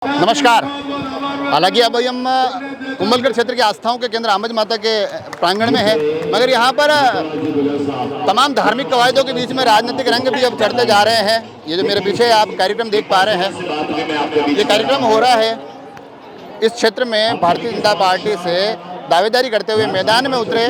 नमस्कार। हालांकि अब हम कुंभलगढ़ क्षेत्र के आस्थाओं के केंद्र आमज माता के प्रांगण में है, मगर यहाँ पर तमाम धार्मिक कवायदों के बीच में राजनीतिक रंग भी अब चढ़ते जा रहे हैं। ये जो मेरे पीछे आप कार्यक्रम देख पा रहे हैं, ये कार्यक्रम हो रहा है इस क्षेत्र में भारतीय जनता पार्टी से दावेदारी करते हुए मैदान में उतरे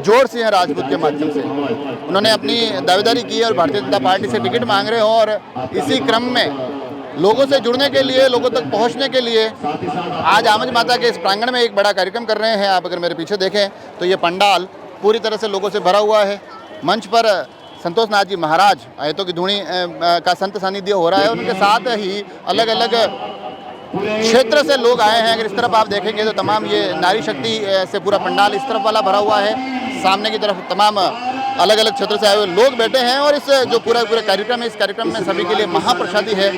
जोर सिंह राजपूत के माध्यम से। उन्होंने अपनी दावेदारी की और भारतीय जनता पार्टी से टिकट मांग रहे हो और इसी क्रम में लोगों से जुड़ने के लिए, लोगों तक पहुंचने के लिए आज आमज माता के इस प्रांगण में एक बड़ा कार्यक्रम कर रहे हैं। आप अगर मेरे पीछे देखें तो ये पंडाल पूरी तरह से लोगों से भरा हुआ है। मंच पर संतोष नाथ जी महाराज आयतों की धूणी का संत सानिध्य हो रहा है। उनके साथ ही अलग अलग क्षेत्र से लोग आए हैं। अगर इस तरफ आप देखेंगे तो तमाम ये नारी शक्ति से पूरा पंडाल इस तरफ वाला भरा हुआ है। सामने की तरफ तमाम अलग अलग क्षेत्र से आए हुए लोग बैठे हैं और इस जो पूरा कार्यक्रम है, इस कार्यक्रम में सभी के लिए महाप्रसादी है।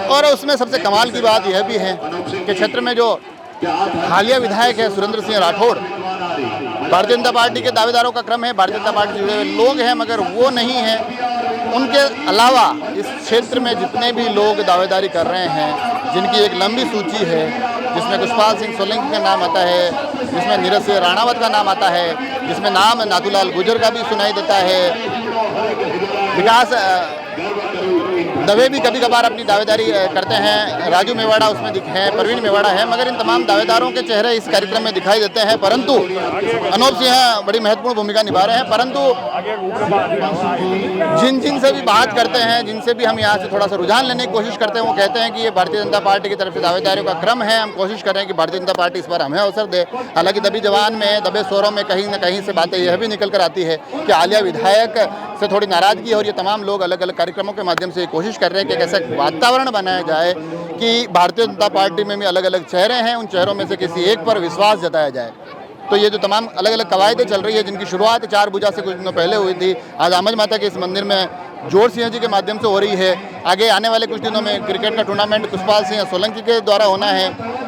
और उसमें सबसे कमाल की बात यह भी है कि क्षेत्र में जो हालिया विधायक है सुरेंद्र सिंह राठौड़, भारतीय जनता पार्टी के दावेदारों का क्रम है, भारतीय जनता पार्टी से जुड़े हुए लोग हैं, मगर वो नहीं है। उनके अलावा इस क्षेत्र में जितने भी लोग दावेदारी कर रहे हैं, जिनकी एक लंबी सूची है, जिसमें पुष्पाल सिंह सोलंकी का नाम आता है, जिसमें नीरज सिंह राणावत का नाम आता है, जिसमें नाम नाथूलाल गुर्जर का भी सुनाई देता है, विकास दवे भी कभी कभार अपनी दावेदारी करते हैं, राजू मेवाड़ा उसमें है, प्रवीण मेवाड़ा है, मगर इन तमाम दावेदारों के चेहरे इस कार्यक्रम में दिखाई देते हैं। परंतु अनूप सिंह बड़ी महत्वपूर्ण भूमिका निभा रहे हैं। परंतु जिन से भी बात करते हैं, जिनसे भी हम यहाँ से थोड़ा सा रुझान लेने की कोशिश करते हैं, वो कहते हैं कि ये भारतीय जनता पार्टी की तरफ से दावेदारियों का क्रम है। हम कोशिश कर रहे हैं कि भारतीय जनता पार्टी इस बार हमें अवसर दे। हालांकि दबी जवान में, दबे शोरों में कहीं न कहीं से बातें यह भी निकल कर आती है कि हालिया विधायक से थोड़ी नाराजगी है और ये तमाम लोग अलग अलग कार्यक्रमों के माध्यम से कोशिश कर रहे हैं कि एक ऐसा वातावरण बनाया जाए कि भारतीय जनता पार्टी में भी अलग अलग चेहरे हैं, उन चेहरों में से किसी एक पर विश्वास जताया जाए। तो ये जो तमाम अलग अलग कवायदें चल रही है, जिनकी शुरुआत 4 भुजा से कुछ दिनों पहले हुई थी, आज आमज माता के इस मंदिर में जोर सिंह जी के माध्यम से हो रही है। आगे आने वाले कुछ दिनों में क्रिकेट का टूर्नामेंट पुष्पाल सिंह सोलंकी के द्वारा होना है।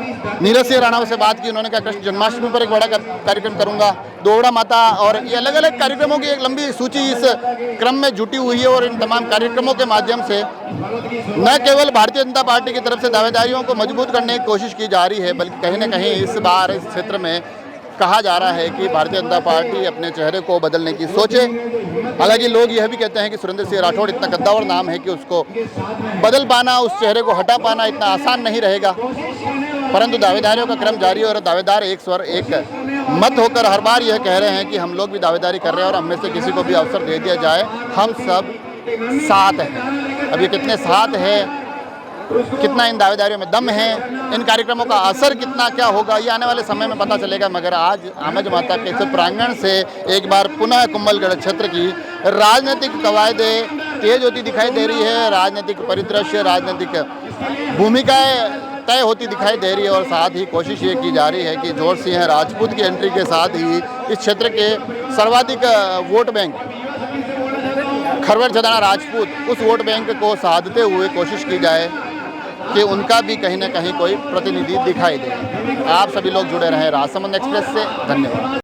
नीरज सिंह राणावत से बात की, उन्होंने कहा कृष्ण जन्माष्टमी पर एक बड़ा कार्यक्रम करूंगा, दोवड़ा माता, और ये अलग अलग कार्यक्रमों की एक लंबी सूची इस क्रम में जुटी हुई है। और इन तमाम कार्यक्रमों के माध्यम से न केवल भारतीय जनता पार्टी की तरफ से दावेदारियों को मजबूत करने की कोशिश की जा रही है, बल्कि कहीं न कहीं इस बार इस क्षेत्र में कहा जा रहा है कि भारतीय जनता पार्टी अपने चेहरे को बदलने की सोचे। हालांकि लोग यह भी कहते हैं कि सुरेंद्र सिंह राठौड़ इतना कद्दावर नाम है कि उसको बदल पाना, उस चेहरे को हटा पाना इतना आसान नहीं रहेगा। परंतु दावेदारियों का क्रम जारी है और दावेदार एक स्वर एक मत होकर हर बार यह कह रहे हैं कि हम लोग भी दावेदारी कर रहे हैं और हम में से किसी को भी अवसर दे दिया जाए, हम सब साथ हैं। अब ये कितने साथ है, कितना इन दावेदारियों में दम है, इन कार्यक्रमों का असर कितना क्या होगा, ये आने वाले समय में पता चलेगा। मगर आज आमज माता के इस प्रांगण से एक बार पुनः कुंभलगढ़ क्षेत्र की राजनीतिक कवायदें तेज होती दिखाई दे रही है, राजनीतिक परिदृश्य, राजनीतिक भूमिकाएं तय होती दिखाई दे रही है। और साथ ही कोशिश ये की जा रही है कि जोर सिंह राजपूत की एंट्री के साथ ही इस क्षेत्र के सर्वाधिक वोट बैंक खरवर छदाना राजपूत, उस वोट बैंक को साधते हुए कोशिश की जाए कि उनका भी कहीं ना कहीं कोई प्रतिनिधि दिखाई दे। आप सभी लोग जुड़े रहें राजसमंद एक्सप्रेस से। धन्यवाद।